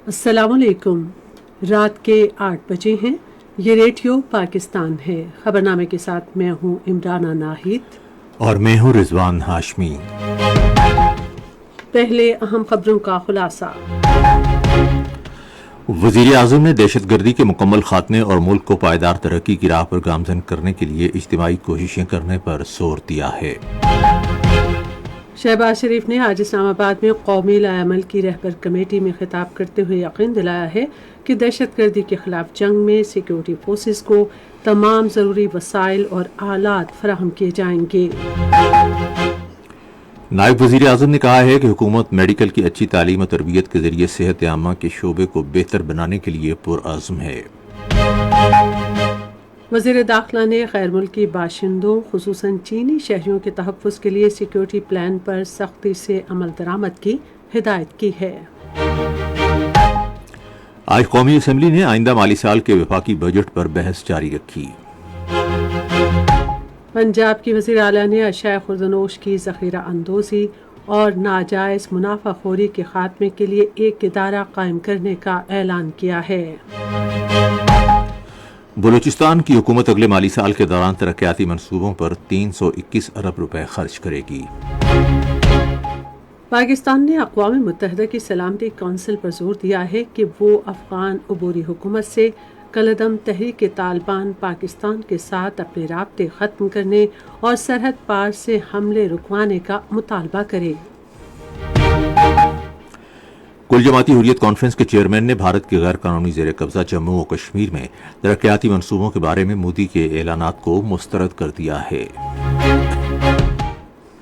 السلام علیکم۔ رات کے 8 بجے ہیں۔ یہ ریڈیو پاکستان ہے۔ خبرنامے کے ساتھ میں ہوں عمرانہ ناہید اور میں ہوں رضوان ہاشمی۔ پہلے اہم خبروں کا خلاصہ۔ وزیر اعظم نے دہشت گردی کے مکمل خاتمے اور ملک کو پائیدار ترقی کی راہ پر گامزن کرنے کے لیے اجتماعی کوششیں کرنے پر زور دیا ہے۔ شہباز شریف نے آج اسلام آباد میں قومی لائحہ عمل کی رہبر کمیٹی میں خطاب کرتے ہوئے یقین دلایا ہے کہ دہشت گردی کے خلاف جنگ میں سیکیورٹی فورسز کو تمام ضروری وسائل اور آلات فراہم کیے جائیں گے۔ نائب وزیر اعظم نے کہا ہے کہ حکومت میڈیکل کی اچھی تعلیم و تربیت کے ذریعے صحت عامہ کے شعبے کو بہتر بنانے کے لیے پرعزم ہے۔ وزیر داخلہ نے غیر ملکی باشندوں خصوصاً چینی شہریوں کے تحفظ کے لیے سیکیورٹی پلان پر سختی سے عمل درآمد کی ہدایت کی ہے۔ آج قومی اسمبلی نے آئندہ مالی سال کے وفاقی بجٹ پر بحث جاری رکھی۔ پنجاب کی وزیر اعلیٰ نے اشیاء خوردنوش کی ذخیرہ اندوزی اور ناجائز منافع خوری کے خاتمے کے لیے ایک ادارہ قائم کرنے کا اعلان کیا ہے۔ بلوچستان کی حکومت اگلے مالی سال کے دوران ترقیاتی منصوبوں پر 321 ارب روپے خرچ کرے گی۔ پاکستان نے اقوام متحدہ کی سلامتی کونسل پر زور دیا ہے کہ وہ افغان عبوری حکومت سے کالعدم تحریک طالبان پاکستان کے ساتھ اپنے رابطے ختم کرنے اور سرحد پار سے حملے رکوانے کا مطالبہ کرے۔ کل جماعتی حریت کانفرنس کے چیئرمین نے بھارت کے غیر قانونی زیر قبضہ جموں و کشمیر میں ترقیاتی منصوبوں کے بارے میں مودی کے اعلانات کو مسترد کر دیا ہے۔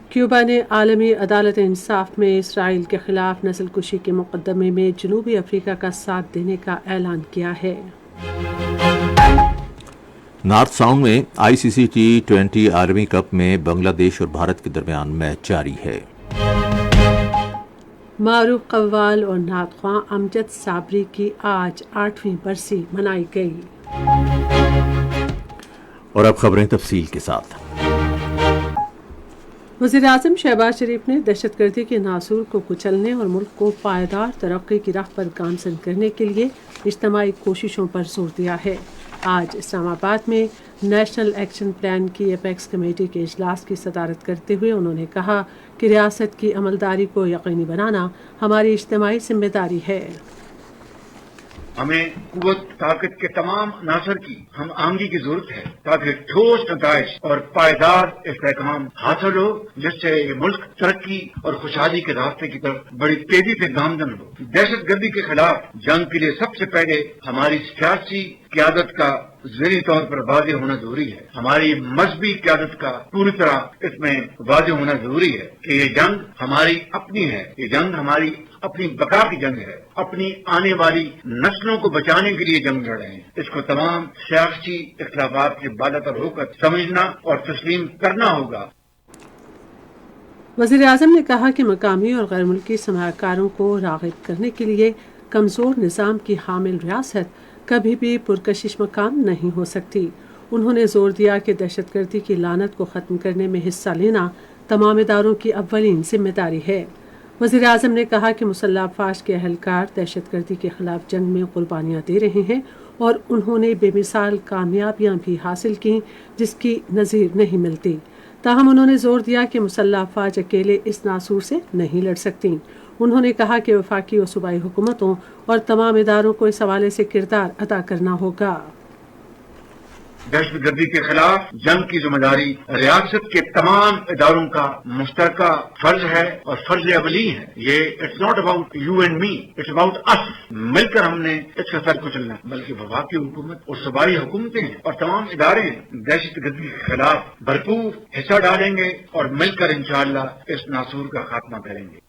کیوبا نے عالمی عدالت انصاف میں اسرائیل کے خلاف نسل کشی کے مقدمے میں جنوبی افریقہ کا ساتھ دینے کا اعلان کیا ہے۔ نارتھ ساؤنڈ میں آئی سی سی T20 عالمی کپ میں بنگلہ دیش اور بھارت کے درمیان میچ جاری ہے۔ معروف قوال اور نعت خواں امجد صابری کی آج 8ویں برسی منائی گئی۔ اور اب خبریں تفصیل کے ساتھ۔ وزیر اعظم شہباز شریف نے دہشت گردی کے ناسور کو کچلنے اور ملک کو پائیدار ترقی کی راہ پر گامزن کرنے کے لیے اجتماعی کوششوں پر زور دیا ہے۔ آج اسلام آباد میں نیشنل ایکشن پلان کی ایپیکس کمیٹی کے اجلاس کی صدارت کرتے ہوئے انہوں نے کہا کہ ریاست کی عملداری کو یقینی بنانا ہماری اجتماعی ذمہ داری ہے۔ ہمیں قوت طاقت کے تمام عناصر کی ہم آہنگی کی ضرورت ہے تاکہ ٹھوس نتائج اور پائیدار استحکام حاصل ہو، جس سے یہ ملک ترقی اور خوشحالی کے راستے کی طرف بڑی تیزی سے گامزن ہو۔ دہشت گردی کے خلاف جنگ کے لیے سب سے پہلے ہماری سیاسی قیادت کا ذہنی طور پر واضح ہونا ضروری ہے۔ ہماری مذہبی قیادت کا پوری طرح اس میں واضح ہونا ضروری ہے کہ یہ جنگ ہماری اپنی ہے، یہ جنگ ہماری اپنی بقا کی جنگ ہے، اپنی آنے والی نسلوں کو بچانے کے لیے جنگ لڑ رہے ہیں۔ اس کو تمام سیاسی اختلافات سے بالاتر ہو کر سمجھنا اور تسلیم کرنا ہوگا۔ وزیر اعظم نے کہا کہ مقامی اور غیر ملکی سرمایہ کاروں کو راغب کرنے کے لیے کمزور نظام کی حامل ریاست کبھی بھی پرکشش مقام نہیں ہو سکتی۔ انہوں نے زور دیا کہ دہشت گردی کی لعنت کو ختم کرنے میں حصہ لینا تمام اداروں کی اولین ذمہ داری ہے۔ وزیر اعظم نے کہا کہ مسلح افواج کے اہلکار دہشت گردی کے خلاف جنگ میں قربانیاں دے رہے ہیں اور انہوں نے بے مثال کامیابیاں بھی حاصل کی جس کی نظیر نہیں ملتی۔ تاہم انہوں نے زور دیا کہ مسلح افواج اکیلے اس ناسور سے نہیں لڑ سکتی۔ انہوں نے کہا کہ وفاقی و صوبائی حکومتوں اور تمام اداروں کو اس حوالے سے کردار ادا کرنا ہوگا۔ دہشت گردی کے خلاف جنگ کی ذمہ داری ریاست کے تمام اداروں کا مشترکہ فرض ہے اور فرض اولی ہے۔ یہ it's not about you and me, it's about us. مل کر ہم نے اس کا سر کچلنا ہے، بلکہ وفاقی حکومت اور صوبائی حکومتیں ہیں اور تمام ادارے دہشت گردی کے خلاف بھرپور حصہ ڈالیں گے اور مل کر انشاءاللہ اس ناسور کا خاتمہ کریں گے۔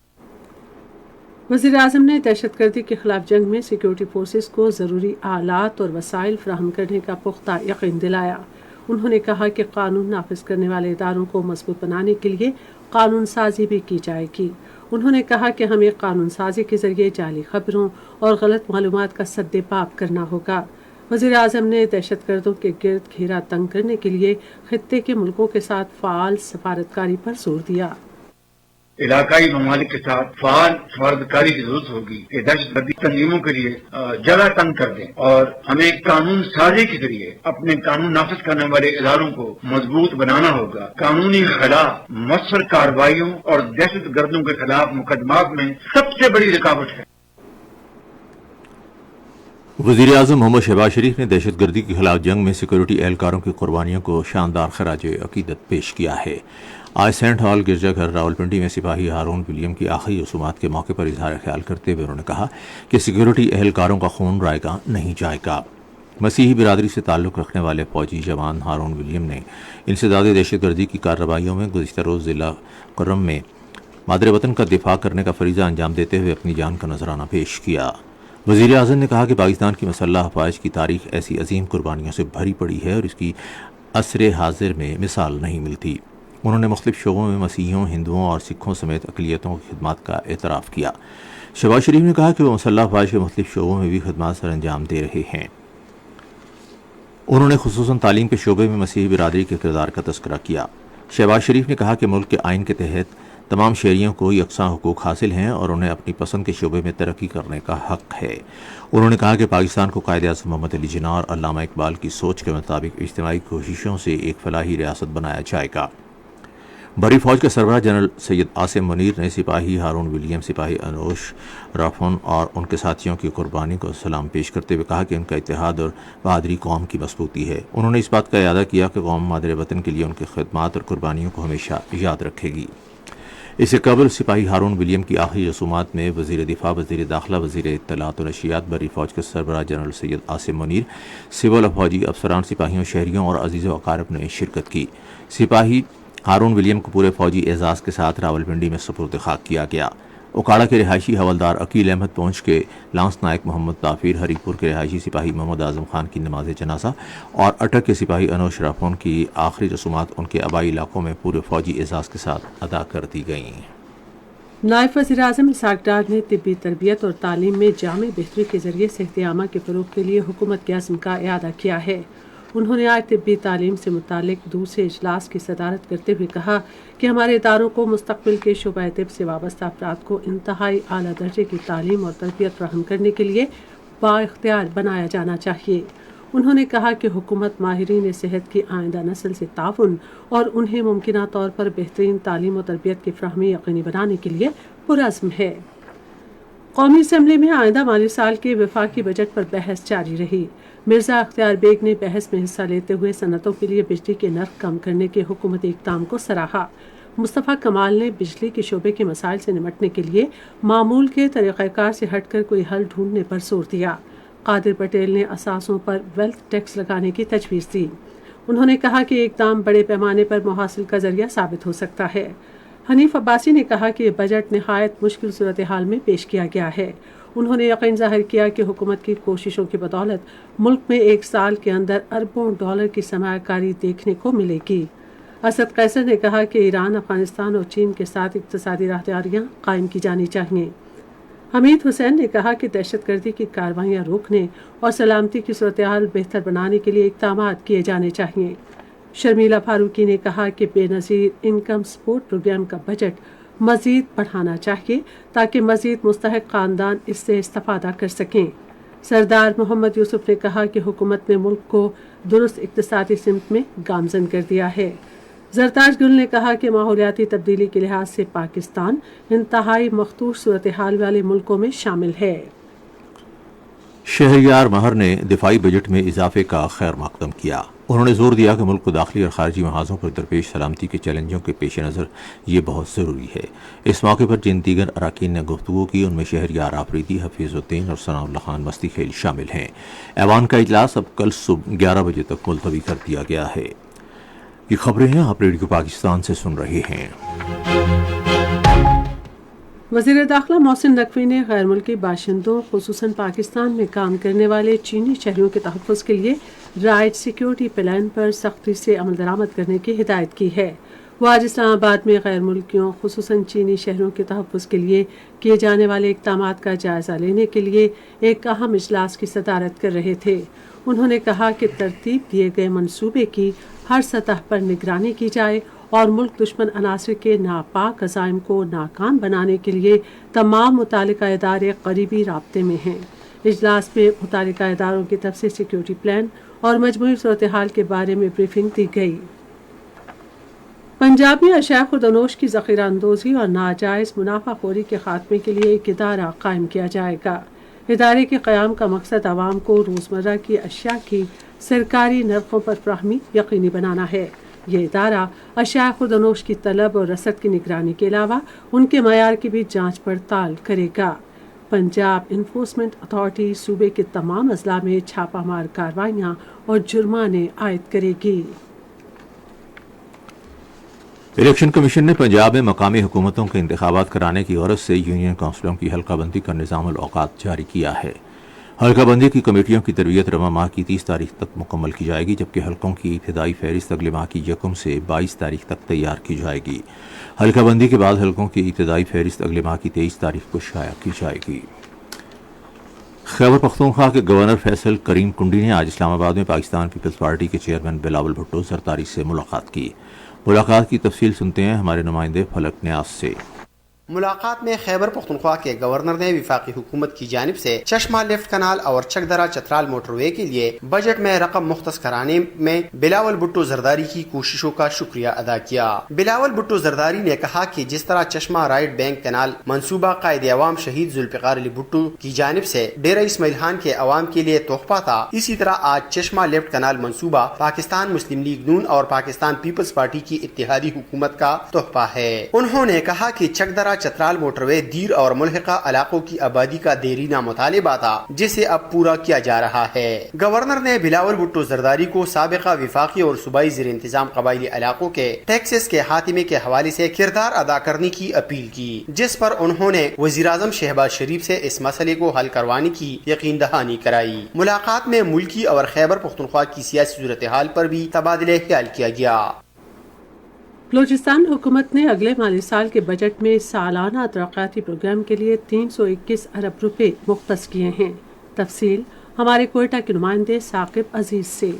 وزیر اعظم نے دہشت گردی کے خلاف جنگ میں سیکیورٹی فورسز کو ضروری آلات اور وسائل فراہم کرنے کا پختہ یقین دلایا۔ انہوں نے کہا کہ قانون نافذ کرنے والے اداروں کو مضبوط بنانے کے لیے قانون سازی بھی کی جائے گی۔ انہوں نے کہا کہ ہمیں قانون سازی کے ذریعے جعلی خبروں اور غلط معلومات کا سد پاپ کرنا ہوگا۔ وزیر اعظم نے دہشت گردوں کے گرد گھیرا تنگ کرنے کے لیے خطے کے ملکوں کے ساتھ فعال سفارتکاری پر زور دیا۔ علاقائی ممالک کے ساتھ فعال فوردکاری کی ضرورت ہوگی کہ دہشت گردی تنظیموں کے لیے جگہ تنگ کر دیں، اور ہمیں قانون سازی کے ذریعے اپنے قانون نافذ کرنے والے اداروں کو مضبوط بنانا ہوگا۔ قانونی خلاف مؤثر کارروائیوں اور دہشت گردوں کے خلاف مقدمات میں سب سے بڑی رکاوٹ ہے۔ وزیر اعظم محمد شہباز شریف نے دہشت گردی کے خلاف جنگ میں سیکورٹی اہلکاروں کی قربانیوں کو شاندار خراج عقیدت پیش کیا ہے۔ آج سینٹ ہال گرجا گھر راولپنڈی میں سپاہی ہارون ولیم کی آخری رسومات کے موقع پر اظہار خیال کرتے ہوئے انہوں نے کہا کہ سیکورٹی اہلکاروں کا خون رائیگاں نہیں جائے گا۔ مسیحی برادری سے تعلق رکھنے والے فوجی جوان ہارون ولیم نے انسداد دہشت گردی کی کارروائیوں میں گزشتہ روز ضلع کرم میں مادر وطن کا دفاع کرنے کا فریضہ انجام دیتے ہوئے اپنی جان کا نذرانہ پیش کیا۔ وزیر اعظم نے کہا کہ پاکستان کی مسلح افواج کی تاریخ ایسی عظیم قربانیوں سے بھری پڑی ہے اور اس کی عصر حاضر میں مثال نہیں ملتی۔ انہوں نے مختلف شعبوں میں مسیحیوں، ہندوؤں اور سکھوں سمیت اقلیتوں کی خدمات کا اعتراف کیا۔ شہباز شریف نے کہا کہ وہ مسلح افواج کے مختلف شعبوں میں بھی خدمات سر انجام دے رہے ہیں۔ انہوں نے خصوصاً تعلیم کے شعبے میں مسیحی برادری کے کردار کا تذکرہ کیا۔ شہباز شریف نے کہا کہ ملک کے آئین کے تحت تمام شہریوں کو یکساں حقوق حاصل ہیں اور انہیں اپنی پسند کے شعبے میں ترقی کرنے کا حق ہے۔ انہوں نے کہا کہ پاکستان کو قائد اعظم محمد علی جناح اور علامہ اقبال کی سوچ کے مطابق اجتماعی کوششوں سے ایک فلاحی ریاست بنایا جائے گا۔ بڑی فوج کے سربراہ جنرل سید عاصم منیر نے سپاہی ہارون ولیم، سپاہی انوش رافون اور ان کے ساتھیوں کی قربانی کو سلام پیش کرتے ہوئے کہا کہ ان کا اتحاد اور بہادری قوم کی مضبوطی ہے۔ انہوں نے اس بات کا اعادہ کیا کہ قوم مادر وطن کے لیے ان کی خدمات اور قربانیوں کو ہمیشہ یاد رکھے گی۔ اس سے قبل سپاہی ہارون ولیم کی آخری رسومات میں وزیر دفاع، وزیر داخلہ، وزیر اطلاعات و نشریات، بری فوج کے سربراہ جنرل سید عاصم منیر، سول فوجی افسران، سپاہیوں، شہریوں اور عزیز و اقارب نے شرکت کی۔ سپاہی ہارون ولیم کو پورے فوجی اعزاز کے ساتھ راولپنڈی میں سپرد خاک کیا گیا۔ اکاڑا کے رہائشی حوالدار عقیل احمد پونچھ کے لانس نائک محمد طاہر، ہری پور کے رہائشی سپاہی محمد اعظم خان کی نماز جنازہ اور اٹک کے سپاہی انوش رافون کی آخری رسومات ان کے آبائی علاقوں میں پورے فوجی اعزاز کے ساتھ ادا کر دی گئیں۔ نائب وزیر اعظم اسحاق ڈار نے طبی تربیت اور تعلیم میں جامع بہتری کے ذریعے صحت عامہ کے فروغ کے لیے حکومت کے عزم کا اعادہ کیا ہے۔ انہوں نے آج طبی تعلیم سے متعلق دوسرے اجلاس کی صدارت کرتے ہوئے کہا کہ ہمارے اداروں کو مستقبل کے شعبہ طب سے وابستہ افراد کو انتہائی اعلیٰ درجے کی تعلیم اور تربیت فراہم کرنے کے لیے بااختیار بنایا جانا چاہیے۔ انہوں نے کہا کہ حکومت ماہرین صحت کی آئندہ نسل سے تعاون اور انہیں ممکنہ طور پر بہترین تعلیم و تربیت کی فراہمی یقینی بنانے کے لیے پرعزم ہے۔ قومی اسمبلی میں آئندہ مالی سال کے وفاقی بجٹ پر بحث جاری رہی۔ مرزا اختیار بیگ نے بحث میں حصہ لیتے ہوئے صنعتوں کے لیے بجلی کے نرخ کم کرنے کے حکومتی اقدام کو سراہا۔ مصطفیٰ کمال نے بجلی کے شعبے کے مسائل سے نمٹنے کے لیے معمول کے طریقہ کار سے ہٹ کر کوئی حل ڈھونڈنے پر زور دیا۔ قادر پٹیل نے اثاثوں پر ویلتھ ٹیکس لگانے کی تجویز دی۔ انہوں نے کہا کہ اقدام بڑے پیمانے پر محاصل کا ذریعہ ثابت ہو سکتا ہے۔ حنیف عباسی نے کہا کہ یہ بجٹ نہایت مشکل صورتحال میں پیش کیا گیا ہے۔ انہوں نے یقین ظاہر کیا کہ حکومت کی کوششوں کی بدولت ملک میں ایک سال کے اندر اربوں ڈالر کی سرمایہ کاری دیکھنے کو ملے گی۔ اسد قیصر نے کہا کہ ایران، افغانستان اور چین کے ساتھ اقتصادی راہداریاں قائم کی جانی چاہیے۔ حمید حسین نے کہا کہ دہشت گردی کی کارروائیاں روکنے اور سلامتی کی صورتحال بہتر بنانے کے لیے اقدامات کیے جانے چاہیے۔ شرمیلا فاروقی نے کہا کہ بے نظیر انکم سپورٹ پروگرام کا بجٹ مزید بڑھانا چاہیے تاکہ مزید مستحق خاندان اس سے استفادہ کر سکیں۔ سردار محمد یوسف نے کہا کہ حکومت نے ملک کو درست اقتصادی سمت میں گامزن کر دیا ہے۔ زرتاج گل نے کہا کہ ماحولیاتی تبدیلی کے لحاظ سے پاکستان انتہائی مخدوش صورتحال والے ملکوں میں شامل ہے۔ شہریار مہر نے دفاعی بجٹ میں اضافے کا خیر مقدم کیا۔ انہوں نے زور دیا کہ ملک کو داخلی اور خارجی محاذوں پر درپیش سلامتی کے چیلنجوں کے پیش نظر یہ بہت ضروری ہے۔ اس موقع پر جن دیگر اراکین نے گفتگو کی ان میں شہریار آفریدی، حفیظ الدین اور ثناء اللہ خان مستی خیل شامل ہیں۔ ایوان کا اجلاس اب کل صبح 11 بجے تک ملتوی کر دیا گیا ہے۔ یہ خبریں ہیں آپ ریڈیو پاکستان سے سن رہے ہیں۔ وزیر داخلہ محسن نقوی نے غیر ملکی باشندوں خصوصاً پاکستان میں کام کرنے والے چینی شہریوں کے تحفظ کے لیے رائٹ سیکیورٹی پلان پر سختی سے عمل درآمد کرنے کی ہدایت کی ہے۔ وہ آج اسلام آباد میں غیر ملکیوں خصوصاً چینی شہریوں کے تحفظ کے لیے کیے جانے والے اقدامات کا جائزہ لینے کے لیے ایک اہم اجلاس کی صدارت کر رہے تھے۔ انہوں نے کہا کہ ترتیب دیے گئے منصوبے کی ہر سطح پر نگرانی کی جائے اور ملک دشمن عناصر کے ناپاک عزائم کو ناکام بنانے کے لیے تمام متعلقہ ادارے قریبی رابطے میں ہیں۔ اجلاس میں متعلقہ اداروں کی طرف سے سیکیورٹی پلان اور مجموعی صورتحال کے بارے میں بریفنگ دی گئی۔ پنجاب میں اشیاء خوردونوش کی ذخیرہ اندوزی اور ناجائز منافع خوری کے خاتمے کے لیے ایک ادارہ قائم کیا جائے گا۔ ادارے کے قیام کا مقصد عوام کو روزمرہ کی اشیاء کی سرکاری نرخوں پر فراہمی یقینی بنانا ہے۔ یہ ادارہ اشیاء خوردونوش کی طلب اور رسد کی نگرانی کے علاوہ ان کے معیار کی بھی جانچ پڑتال کرے گا۔ پنجاب انفورسمنٹ اتھارٹی صوبے کے تمام اضلاع میں چھاپہ مار کارروائیاں اور جرمانے عائد کرے گی۔ الیکشن کمیشن نے پنجاب میں مقامی حکومتوں کے انتخابات کرانے کی غرض سے یونین کونسلوں کی حلقہ بندی کا نظام الاوقات جاری کیا ہے۔ حلقہ بندی کی کمیٹیوں کی تربیت رواں ماہ کی 30 تاریخ تک مکمل کی جائے گی، جبکہ حلقوں کی ابتدائی فہرست اگلے ماہ کی 1 سے 22 تاریخ تک تیار کی جائے گی۔ حلقہ بندی کے بعد حلقوں کی ابتدائی فہرست اگلے ماہ کی 23 تاریخ کو شائع کی جائے گی۔ خیبر پختونخوا کے گورنر فیصل کریم کنڈی نے آج اسلام آباد میں پاکستان پیپلز پارٹی کے چیئرمین بلاول بھٹو زرداری سے ملاقات کی۔ ملاقات کی تفصیل سنتے ہیں ہمارے نمائندے فلک نیاز سے۔ ملاقات میں خیبر پختونخوا کے گورنر نے وفاقی حکومت کی جانب سے چشمہ لیفٹ کنال اور چکدرا چترال موٹر وے کے لیے بجٹ میں رقم مختص کرانے میں بلاول بھٹو زرداری کی کوششوں کا شکریہ ادا کیا۔ بلاول بھٹو زرداری نے کہا کہ جس طرح چشمہ رائٹ بینک کنال منصوبہ قائد عوام شہید ذوالفقار علی بھٹو کی جانب سے ڈیرہ اسماعیل خان کے عوام کے لیے تحفہ تھا، اسی طرح آج چشمہ لیفٹ کنال منصوبہ پاکستان مسلم لیگ نون اور پاکستان پیپلز پارٹی کی اتحادی حکومت کا تحفہ ہے۔ انہوں نے کہا کہ چکدرا چترال موٹر وے دیر اور ملحقہ علاقوں کی آبادی کا دیرینہ مطالبہ تھا، جسے اب پورا کیا جا رہا ہے۔ گورنر نے بلاول بھٹو زرداری کو سابقہ وفاقی اور صوبائی زیر انتظام قبائلی علاقوں کے ٹیکسز کے خاتمے کے حوالے سے کردار ادا کرنے کی اپیل کی، جس پر انہوں نے وزیراعظم شہباز شریف سے اس مسئلے کو حل کروانے کی یقین دہانی کرائی۔ ملاقات میں ملکی اور خیبر پختونخوا کی سیاسی صورتحال پر بھی تبادلہ خیال کیا گیا۔ بلوچستان حکومت نے اگلے مالی سال کے بجٹ میں سالانہ ترقیاتی پروگرام کے لیے 321 ارب روپے مختص کیے ہیں۔ تفصیل ہمارے کوئٹہ کے نمائندے ثاقب عزیز سے۔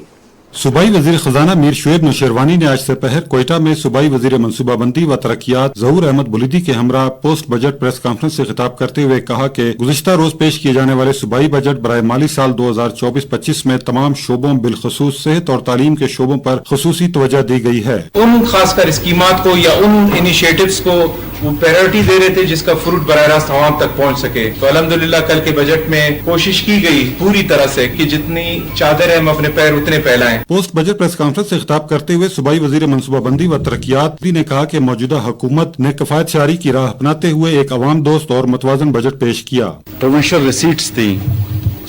صوبائی وزیر خزانہ میر شعیب نوشیروانی نے آج سپہر کوئٹہ میں صوبائی وزیر منصوبہ بندی و ترقیات ظہور احمد بلیدی کے ہمراہ پوسٹ بجٹ پریس کانفرنس سے خطاب کرتے ہوئے کہا کہ گزشتہ روز پیش کیے جانے والے صوبائی بجٹ برائے مالی سال 2024-25 میں تمام شعبوں بالخصوص صحت اور تعلیم کے شعبوں پر خصوصی توجہ دی گئی ہے۔ ان خاص کر اسکیمات کو یا ان انیشیٹوز کو وہ پریورٹی دے رہے تھے جس کا فروٹ براہ راست عوام تک پہنچ سکے، تو الحمدللہ کل کے بجٹ میں کوشش کی گئی پوری طرح سے کہ جتنی چادر ہم اپنے پیر اتنے پھیلائیں۔ پوسٹ بجٹ پریس کانفرنس سے خطاب کرتے ہوئے صوبائی وزیر منصوبہ بندی و ترقیات نے کہا کہ موجودہ حکومت نے کفایت شعاری کی راہ اپناتے ہوئے ایک عوام دوست اور متوازن بجٹ پیش کیا۔ پروونشل ریسیٹس تھی،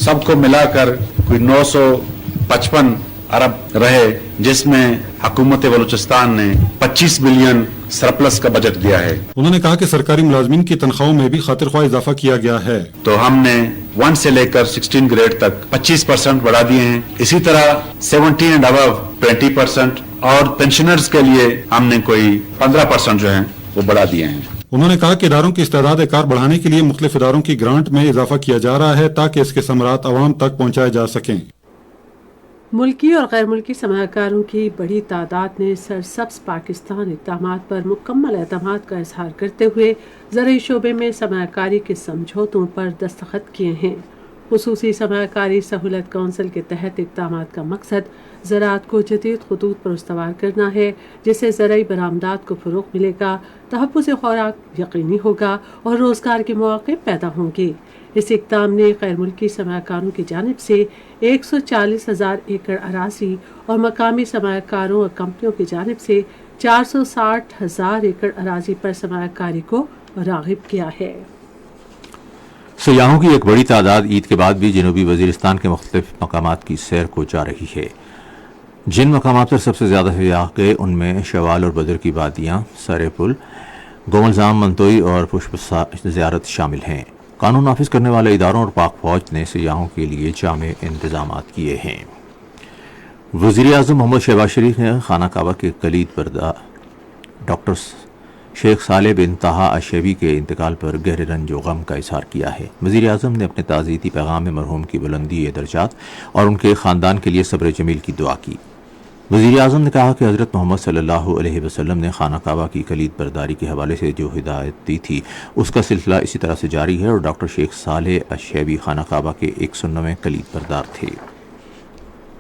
سب کو ملا کر کوئی 955 ارب رہے، جس میں حکومت بلوچستان نے 25 بلین سرپلس کا بجٹ دیا ہے۔ انہوں نے کہا کہ سرکاری ملازمین کی تنخواہوں میں بھی خاطر خواہ اضافہ کیا گیا ہے، تو ہم نے 1 سے لے کر 16 گریڈ تک 25% بڑھا دیے ہیں، اسی طرح 17 اینڈ ابو 20%، اور پینشنرز کے لیے ہم نے کوئی 15% جو ہیں وہ بڑھا دیے ہیں۔ انہوں نے کہا کہ اداروں کی استعداد کار بڑھانے کے لیے مختلف اداروں کی گرانٹ میں اضافہ کیا جا رہا ہے تاکہ اس کے ثمرات عوام تک پہنچائے جا سکیں۔ ملکی اور غیر ملکی سرمایہ کاروں کی بڑی تعداد نے سرسبز پاکستان اقدامات پر مکمل اعتماد کا اظہار کرتے ہوئے زرعی شعبے میں سرمایہ کاری کے سمجھوتوں پر دستخط کیے ہیں۔ خصوصی سرمایہ کاری سہولت کونسل کے تحت اقدامات کا مقصد زراعت کو جدید خطوط پر استوار کرنا ہے، جس سے زرعی برآمدات کو فروغ ملے گا، تحفظ خوراک یقینی ہوگا اور روزگار کے مواقع پیدا ہوں گے۔ اس اقدام نے غیر ملکی سرمایہ کاروں کی جانب سے 140,000 ایکڑ اراضی اور مقامی سرمایہ کاروں اور کمپنیوں کی جانب سے 460,000 ایکڑ اراضی پر سرمایہ کاری کو راغب کیا ہے۔ سیاحوں کی ایک بڑی تعداد عید کے بعد بھی جنوبی وزیرستان کے مختلف مقامات کی سیر کو جا رہی ہے۔ جن مقامات پر سب سے زیادہ سیاح گئے ان میں شوال اور بدر کی وادیاں، سرے پل، گوملزام، منتوئی اور پشپ زیارت شامل ہیں۔ قانون نافذ کرنے والے اداروں اور پاک فوج نے سیاحوں کے لیے جامع انتظامات کیے ہیں۔ وزیر اعظم محمد شہباز شریف نے خانہ کعبہ کے کلید بردہ ڈاکٹر شیخ صالح بن طہا الشیبی کے انتقال پر گہرے رنج و غم کا اظہار کیا ہے۔ وزیر اعظم نے اپنے تعزیتی پیغام میں مرحوم کی بلندی درجات اور ان کے خاندان کے لیے صبر جمیل کی دعا کی۔ وزیر اعظم نے کہا کہ حضرت محمد صلی اللہ علیہ وسلم نے خانہ کعبہ کی کلید برداری کے حوالے سے جو ہدایت دی تھی اس کا سلسلہ اسی طرح سے جاری ہے، اور ڈاکٹر شیخ صالح الشیبی خانہ کعبہ کے 109ویں کلید بردار تھے۔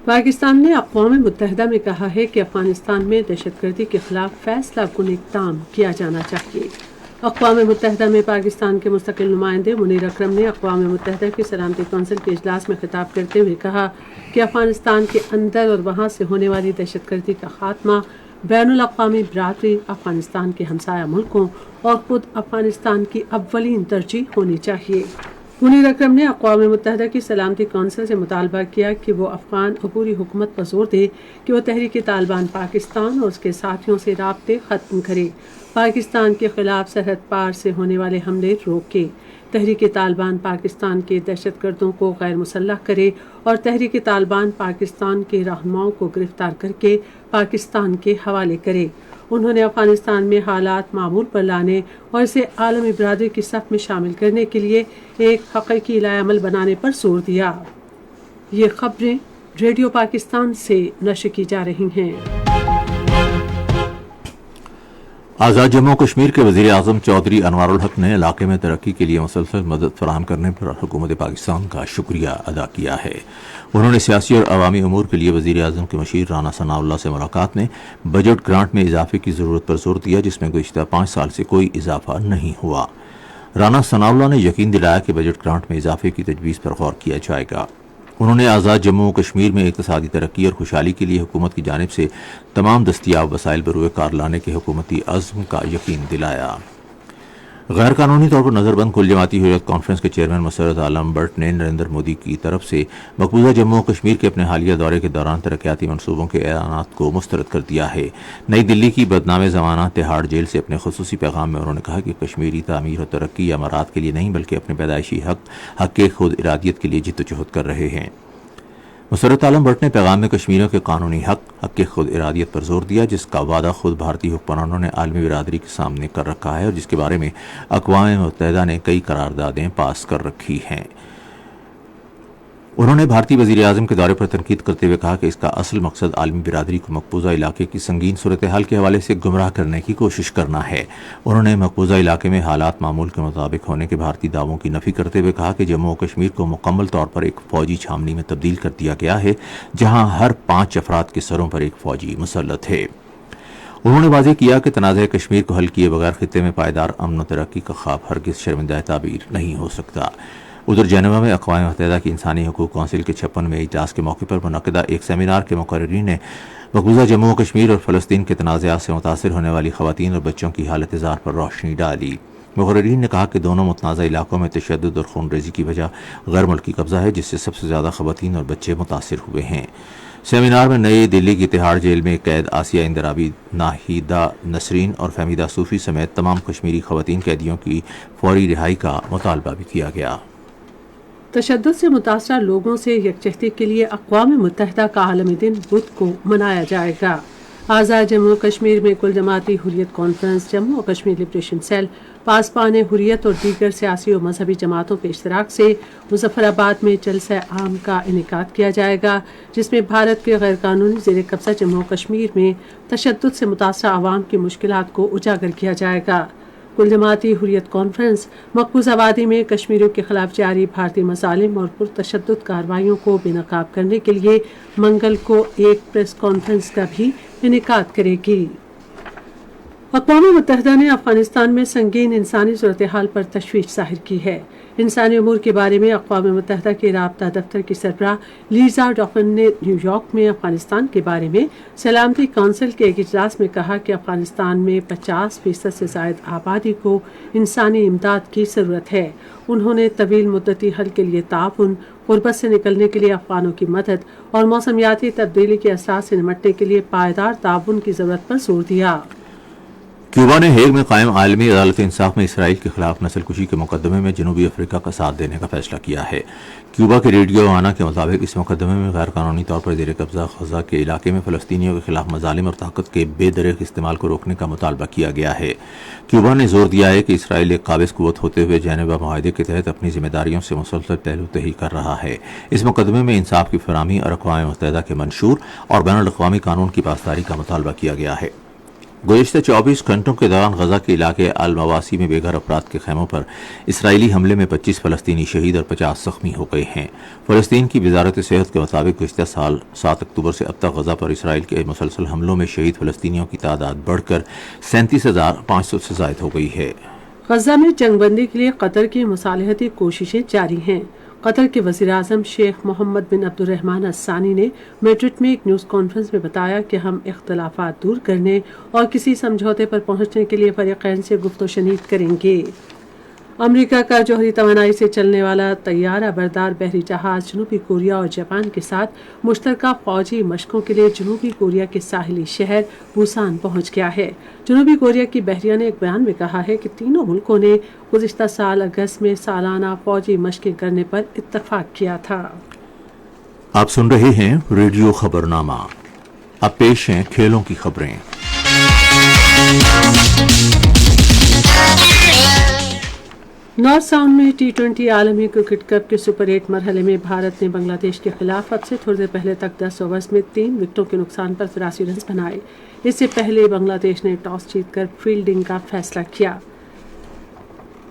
پاکستان نے اقوام متحدہ میں کہا ہے کہ افغانستان میں دہشت گردی کے خلاف فیصلہ کن اقدام کیا جانا چاہیے۔ اقوام متحدہ میں پاکستان کے مستقل نمائندے منیر اکرم نے اقوام متحدہ کی سلامتی کونسل کے اجلاس میں خطاب کرتے ہوئے کہا کہ افغانستان کے اندر اور وہاں سے ہونے والی دہشت گردی کا خاتمہ بین الاقوامی برادری، افغانستان کے ہمسایہ ملکوں اور خود افغانستان کی اولین ترجیح ہونی چاہیے۔ منیر اکرم نے اقوام متحدہ کی سلامتی کونسل سے مطالبہ کیا کہ وہ افغان عبوری حکومت پر زور دے کہ وہ تحریک طالبان پاکستان اور اس کے ساتھیوں سے رابطے ختم کرے، پاکستان کے خلاف سرحد پار سے ہونے والے حملے روکے، تحریک طالبان پاکستان کے دہشت گردوں کو غیر مسلح کرے اور تحریک طالبان پاکستان کے رہنماؤں کو گرفتار کر کے پاکستان کے حوالے کرے۔ انہوں نے افغانستان میں حالات معمول پر لانے اور اسے عالمی برادری کی صف میں شامل کرنے کے لیے ایک حقیقی لائحہ عمل بنانے پر زور دیا۔ یہ خبریں ریڈیو پاکستان سے نشر کی جا رہی ہیں۔ آزاد جموں و کشمیر کے وزیر اعظم چودھری انوار الحق نے علاقے میں ترقی کے لیے مسلسل مدد فراہم کرنے پر حکومت پاکستان کا شکریہ ادا کیا ہے۔ انہوں نے سیاسی اور عوامی امور کے لیے وزیر اعظم کے مشیر رانا ثناء اللہ سے ملاقات میں بجٹ گرانٹ میں اضافے کی ضرورت پر زور دیا، جس میں گزشتہ 5 سال سے کوئی اضافہ نہیں ہوا۔ رانا ثناء اللہ نے یقین دلایا کہ بجٹ گرانٹ میں اضافے کی تجویز پر غور کیا جائے گا۔ انہوں نے آزاد جموں و کشمیر میں اقتصادی ترقی اور خوشحالی کے لیے حکومت کی جانب سے تمام دستیاب وسائل بروئے کار لانے کے حکومتی عزم کا یقین دلایا۔ غیر قانونی طور پر نظر بند کل جماعتی حریت کانفرنس کے چیئرمین مسرت عالم بٹ نے نریندر مودی کی طرف سے مقبوضہ جموں و کشمیر کے اپنے حالیہ دورے کے دوران ترقیاتی منصوبوں کے اعلانات کو مسترد کر دیا ہے۔ نئی دلی کی بدنام زمانہ تہاڑ جیل سے اپنے خصوصی پیغام میں انہوں نے کہا کہ کشمیری تعمیر و ترقی یا امارات کے لیے نہیں بلکہ اپنے پیدائشی حق خود ارادیت کے لیے جدوجہد کر رہے ہیں۔ مسرت عالم بٹ نے پیغام میں کشمیریوں کے قانونی حق خود ارادیت پر زور دیا، جس کا وعدہ خود بھارتی حکمرانوں نے عالمی برادری کے سامنے کر رکھا ہے اور جس کے بارے میں اقوام متحدہ نے کئی قراردادیں پاس کر رکھی ہیں۔ انہوں نے بھارتی وزیر اعظم کے دورے پر تنقید کرتے ہوئے کہا کہ اس کا اصل مقصد عالمی برادری کو مقبوضہ علاقے کی سنگین صورتحال کے حوالے سے گمراہ کرنے کی کوشش کرنا ہے۔ انہوں نے مقبوضہ علاقے میں حالات معمول کے مطابق ہونے کے بھارتی دعووں کی نفی کرتے ہوئے کہا کہ جموں و کشمیر کو مکمل طور پر ایک فوجی چھاونی میں تبدیل کر دیا گیا ہے، جہاں ہر 5 افراد کے سروں پر ایک فوجی مسلط ہے۔ انہوں نے واضح کیا کہ تنازع کشمیر کو حل کیے بغیر خطے میں پائیدار امن و ترقی کا خواب ہرگز شرمندہ تعبیر نہیں ہو سکتا۔ ادھر جنیوا میں اقوام متحدہ کی انسانی حقوق کونسل کے 56ویں اجلاس کے موقع پر منعقدہ ایک سیمینار کے مقررین نے مقبوضہ جموں و کشمیر اور فلسطین کے تنازعات سے متاثر ہونے والی خواتین اور بچوں کی حالت زار پر روشنی ڈالی۔ مقررین نے کہا کہ دونوں متنازع علاقوں میں تشدد اور خون ریزی کی وجہ غیر ملکی قبضہ ہے، جس سے سب سے زیادہ خواتین اور بچے متاثر ہوئے ہیں۔ سیمینار میں نئی دلی کی تہاڑ جیل میں قید آسیہ اندرابی، ناہیدہ نسرین اور فہمیدہ صوفی سمیت تمام کشمیری خواتین قیدیوں کی فوری رہائی کا مطالبہ بھی کیا گیا۔ تشدد سے متاثرہ لوگوں سے یکجہتی کے لیے اقوام متحدہ کا عالمی دن بدھ کو منایا جائے گا۔ آزاد جموں و کشمیر میں کل جماعتی حریت کانفرنس، جموں و کشمیر لبریشن سیل، پاسبان حریت اور دیگر سیاسی و مذہبی جماعتوں کے اشتراک سے مظفر آباد میں جلسہ عام کا انعقاد کیا جائے گا، جس میں بھارت کے غیر قانونی زیر قبضہ جموں و کشمیر میں تشدد سے متاثرہ عوام کی مشکلات کو اجاگر کیا جائے گا۔ کل جماعتی حریت کانفرنس مقبوضہ وادی میں کشمیریوں کے خلاف جاری بھارتی مظالم اور پرتشدد کارروائیوں کو بے نقاب کرنے کے لیے منگل کو ایک پریس کانفرنس کا بھی انعقاد کرے گی۔ اقوام متحدہ نے افغانستان میں سنگین انسانی صورتحال پر تشویش ظاہر کی ہے۔ انسانی امور کے بارے میں اقوام متحدہ کے رابطہ دفتر کی سربراہ لیزا ڈافن نے نیو یارک میں افغانستان کے بارے میں سلامتی کونسل کے ایک اجلاس میں کہا کہ افغانستان میں 50% سے زائد آبادی کو انسانی امداد کی ضرورت ہے۔ انہوں نے طویل مدتی حل کے لیے تعاون، غربت سے نکلنے کے لیے افغانوں کی مدد اور موسمیاتی تبدیلی کے اثرات سے نمٹنے کے لیے پائیدار تعاون کی ضرورت پر زور دیا۔ کیوبا نے ہیگ میں قائم عالمی عدالت انصاف میں اسرائیل کے خلاف نسل کشی کے مقدمے میں جنوبی افریقہ کا ساتھ دینے کا فیصلہ کیا ہے۔ کیوبا کے ریڈیو آنا کے مطابق اس مقدمے میں غیر قانونی طور پر زیر قبضہ غزہ کے علاقے میں فلسطینیوں کے خلاف مظالم اور طاقت کے بے دریغ استعمال کو روکنے کا مطالبہ کیا گیا ہے۔ کیوبا نے زور دیا ہے کہ اسرائیل ایک قابض قوت ہوتے ہوئے جنیوا معاہدے کے تحت اپنی ذمہ داریوں سے مسلسل پہلو تہی کر رہا ہے۔ اس مقدمے میں انصاف کی فراہمی اور اقوام متحدہ کے منشور اور بین الاقوامی قانون کی پاسداری کا مطالبہ کیا گیا ہے۔ گزشتہ 24 گھنٹوں کے دوران غزہ کے علاقے المواسی میں بے گھر افراد کے خیموں پر اسرائیلی حملے میں 25 فلسطینی شہید اور 50 زخمی ہو گئے ہیں۔ فلسطین کی وزارت صحت کے مطابق گزشتہ سال 7 اکتوبر سے اب تک غزہ پر اسرائیل کے مسلسل حملوں میں شہید فلسطینیوں کی تعداد بڑھ کر 37,500 سے زائد ہو گئی ہے۔ غزہ میں جنگ بندی کے لیے قطر کی مصالحتی کوششیں جاری ہیں۔ قطر کے وزیر اعظم شیخ محمد بن عبد الرحمن الثانی نے میڈرڈ میں ایک نیوز کانفرنس میں بتایا کہ ہم اختلافات دور کرنے اور کسی سمجھوتے پر پہنچنے کے لیے فریقین سے گفت و شنید کریں گے۔ امریکہ کا جوہری توانائی سے چلنے والا طیارہ بردار بحری جہاز جنوبی کوریا اور جاپان کے ساتھ مشترکہ فوجی مشقوں کے لیے جنوبی کوریا کے ساحلی شہر بوسان پہنچ گیا ہے۔ جنوبی کوریا کی بحریہ نے ایک بیان میں کہا ہے کہ تینوں ملکوں نے گزشتہ سال اگست میں سالانہ فوجی مشقیں کرنے پر اتفاق کیا تھا۔ آپ سن رہے ہیں ریڈیو خبرنامہ۔ اب پیش ہیں کھیلوں کی خبریں۔ نارتھ ساؤنڈ میں T20 عالمی کرکٹ کپ کے سپر 8 مرحلے میں بھارت نے بنگلہ دیش کے خلاف اب سے تھوڑی دیر پہلے تک 10 اوورز میں 3 وکٹوں کے نقصان پر 83 رنز بنائے۔ اس سے پہلے بنگلہ دیش نے ٹاس جیت کر فیلڈنگ کا فیصلہ کیا۔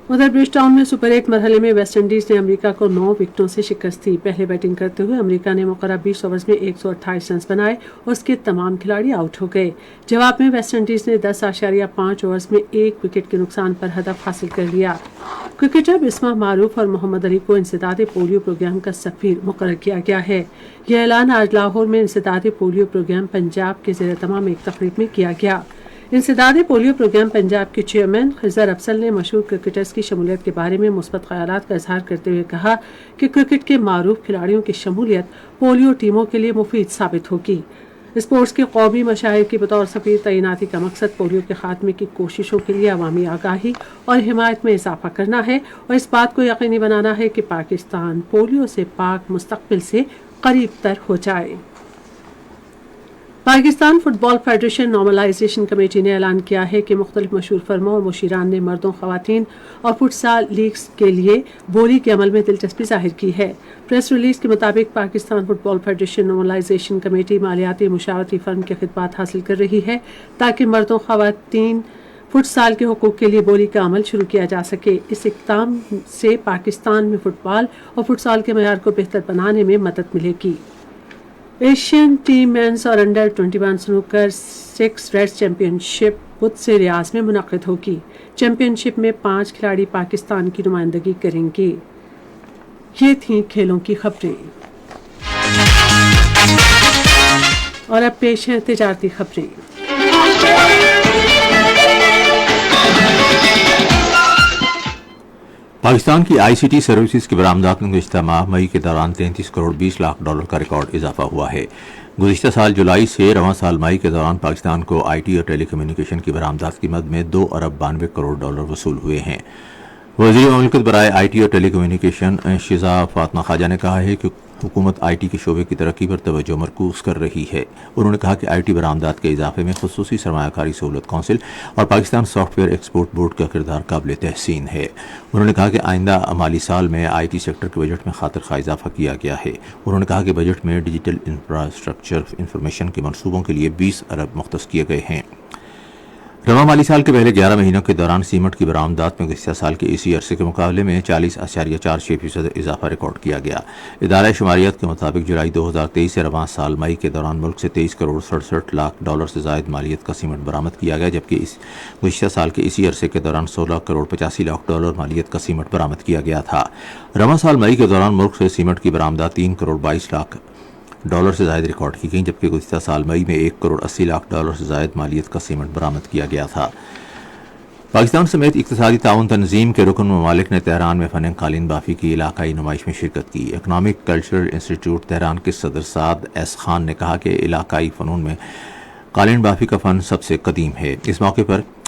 ادھر برج ٹاؤن میں سپر 8 مرحلے میں ویسٹ انڈیز نے امریکہ کو 9 وکٹوں سے شکست دی۔ پہلے بیٹنگ کرتے ہوئے امریکہ نے مقررہ 20 اوورز میں 128 رنز بنائے اور اس کے تمام کھلاڑی آؤٹ ہو گئے۔ جواب میں ویسٹ انڈیز نے 10.5 اوورز میں 1 وکٹ کے نقصان پر ہدف حاصل کر لیا۔ کرکٹر بسما معروف اور محمد علی کو انسداد پولیو پروگرام کا سفیر مقرر کیا گیا ہے۔ یہ اعلان آج لاہور میں انسداد پولیو پروگرام پنجاب کے زیر اہتمام ایک تقریب میں کیا گیا۔ انسداد پولیو پروگرام پنجاب کے چیئرمین خضر افضل نے مشہور کرکٹرز کی شمولیت کے بارے میں مثبت خیالات کا اظہار کرتے ہوئے کہا کہ کرکٹ کے معروف کھلاڑیوں کی شمولیت پولیو ٹیموں کے لیے مفید ثابت ہوگی۔ اسپورٹس کے قومی مشاہیر کی بطور سفیر تعیناتی کا مقصد پولیو کے خاتمے کی کوششوں کے لیے عوامی آگاہی اور حمایت میں اضافہ کرنا ہے اور اس بات کو یقینی بنانا ہے کہ پاکستان پولیو سے پاک مستقبل سے قریب تر ہو جائے۔ پاکستان فٹ بال فیڈریشن نارملائزیشن کمیٹی نے اعلان کیا ہے کہ مختلف مشہور فرموں اور مشیران نے مردوں، خواتین اور فٹسال لیگز کے لیے بولی کے عمل میں دلچسپی ظاہر کی ہے۔ پریس ریلیز کے مطابق پاکستان فٹ بال فیڈریشن نارملائزیشن کمیٹی مالیاتی مشاورتی فرم کے خدمات حاصل کر رہی ہے تاکہ مردوں، خواتین فٹسال کے حقوق کے لیے بولی کا عمل شروع کیا جا سکے۔ اس اقدام سے پاکستان میں فٹ بال اور فٹسال کے معیار کو بہتر بنانے میں مدد ملے گی۔ ایشین ٹیم مینز اور انڈر 21 سنوکر 6 ریڈز چیمپئن شپ بدھ سے ریاض میں منعقد ہوگی۔ چیمپئن شپ میں 5 کھلاڑی پاکستان کی نمائندگی کریں گے۔ یہ تھیں کھیلوں کی خبریں اور اب پیش ہیں تجارتی خبریں۔ پاکستان کی آئی سی ٹی سروسز کی برآمدات میں گزشتہ ماہ مئی کے دوران 33 کروڑ 20 لاکھ ڈالر کا ریکارڈ اضافہ ہوا ہے۔ گزشتہ سال جولائی سے رواں سال مئی کے دوران پاکستان کو آئی ٹی اور ٹیلی کمیونیکیشن کی برآمدات کی مد میں 2 ارب 92 کروڑ ڈالر وصول ہوئے ہیں۔ وزیر مملکت برائے آئی ٹی اور ٹیلی کمیونیکیشن شیزا فاطمہ خواجہ نے کہا ہے کہ حکومت آئی ٹی کے شعبے کی ترقی پر توجہ مرکوز کر رہی ہے۔ انہوں نے کہا کہ آئی ٹی برآمدات کے اضافے میں خصوصی سرمایہ کاری سہولت کونسل اور Pakistan soft where export board کا کردار قابل تحسین ہے۔ انہوں نے کہا کہ آئندہ مالی سال میں آئی ٹی سیکٹر کے بجٹ میں خاطر خواہ اضافہ کیا گیا ہے۔ انہوں نے کہا کہ بجٹ میں ڈیجیٹل انفراسٹرکچر انفارمیشن کے منصوبوں کے لیے 20 ارب مختص کیے گئے ہیں۔ رواں مالی سال کے پہلے 11 مہینوں کے دوران سیمنٹ کی برآمدات میں گزشتہ سال کے اسی عرصے کے مقابلے میں 40.46% اضافہ ریکارڈ کیا گیا۔ ادارہ شماریات کے مطابق جولائی 2023 سے رواں سال مئی کے دوران ملک سے 23 کروڑ 67 لاکھ ڈالر سے زائد مالیت کا سیمنٹ برآمد کیا گیا، جبکہ گزشتہ سال کے اسی عرصے کے دوران 16 کروڑ 85 لاکھ ڈالر مالیت کا سیمنٹ برآمد کیا گیا تھا۔ رواں سال مئی کے دوران ملک سے سیمنٹ کی برآمدات 3 کروڑ 22 لاکھ ڈالر سے زائد ریکارڈ کی گئی، جبکہ گزشتہ سال مئی میں 1 کروڑ 80 لاکھ ڈالر سے زائد مالیت کا سیمنٹ برآمد کیا گیا تھا۔ پاکستان سمیت اقتصادی تعاون تنظیم کے رکن ممالک نے تہران میں فن قالین بافی کی علاقائی نمائش میں شرکت کی۔ اکنامک کلچرل انسٹیٹیوٹ تہران کے صدر سعد ایس خان نے کہا کہ علاقائی فنون میں قالین بافی کا فن سب سے قدیم ہے۔ اس موقع پر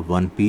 1P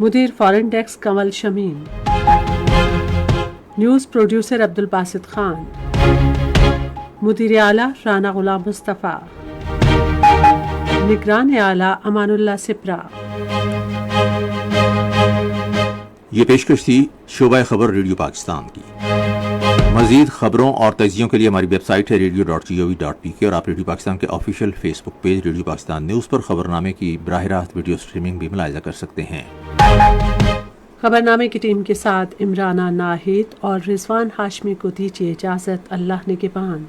مدیر فارن ڈیسک کنول شمیم، نیوز پروڈیوسر عبدالباسط خان، مدیر اعلیٰ رانا غلام مصطفیٰ، نگران اعلیٰ امان اللہ سپرا۔ یہ پیشکش تھی شعبہ خبر ریڈیو پاکستان کی۔ مزید خبروں اور تجزیوں کے لیے ہماری ویب سائٹ ہے radio.gov.pk اور آپ ریڈیو پاکستان کے آفیشیل فیس بک پیج ریڈیو پاکستان نیوز پر خبرنامے کی براہ راست ویڈیو سٹریمنگ بھی ملاحظہ کر سکتے ہیں۔ خبرنامے کی ٹیم کے ساتھ عمرانہ ناہید اور رضوان ہاشمی کو دیجیے اجازت۔ اللہ نگہبان۔